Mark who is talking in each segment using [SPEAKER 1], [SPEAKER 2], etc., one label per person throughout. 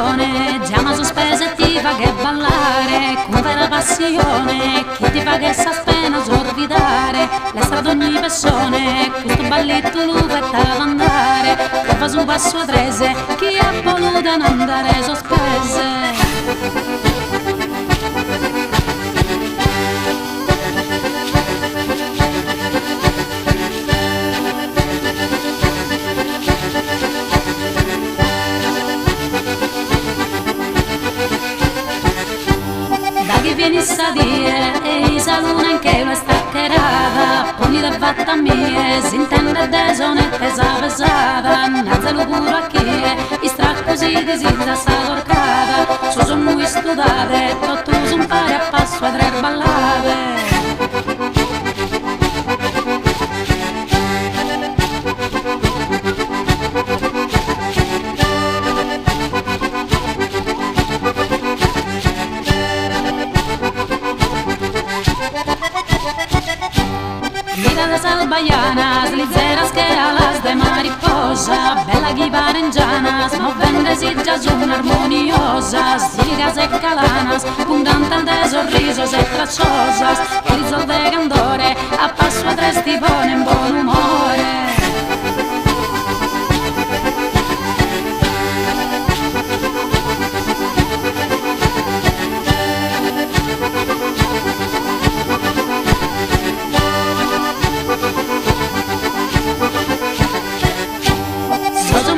[SPEAKER 1] cantone, chiama sospesa e ti fa che ballare, con vera passione, chi ti fa che sa appena sorridare, le strade ogni persona, questo balletto lo fa andare, che fa su passo a trese, chi ha voluto non andare sospese. Che venisse a dire e sa luna in che la staccherata poni da fatta mia si intende desonette sa pesata nazzalo pure a chi è i stracco si desidera sta torcata sono noi studate tutto su un pari a passo a tre ballate. Mira las albaianas, ligeras que alas de mariposa, bella guivarengianas, movendosi già sono armoniosas, ligas e calanas, con cantan de sorrisos e tracciosas, il sol de candore, a passo a tre ti pone in buon umore.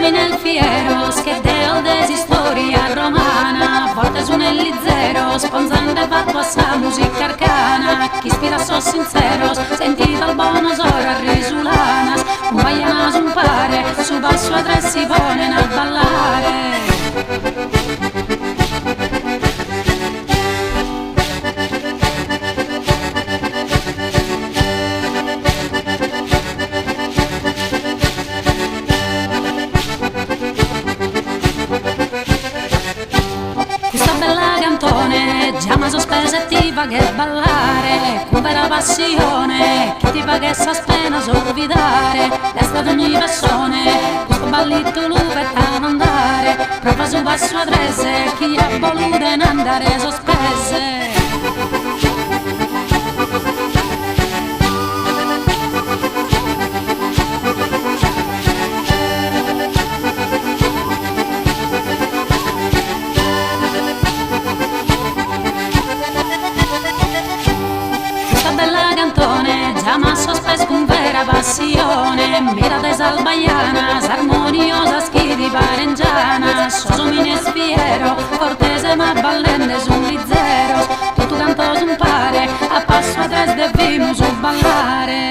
[SPEAKER 1] Nel fieros che deo desi storia romana volte su nell'izero sponzante fatto a sa musica arcana chi ispira so sinceros sentita il buono sora risulanas un baianas un pare su passo a tre si pone a ballare. Chiama sospesa e ti fa che ballare, con vera passione, chi ti fa che sa appena sorridare, resta ad ogni persona, questo ballito lo fa andare, prova su passo a trese, chi ha voluto non andare sospese. Chiama sospes con vera passione, mira des albaianas, armoniosas chi di parengianas, sono mine spiero, cortese ma ballende su lizeros, tutto canto un pare, a passo a tres devimos ballare.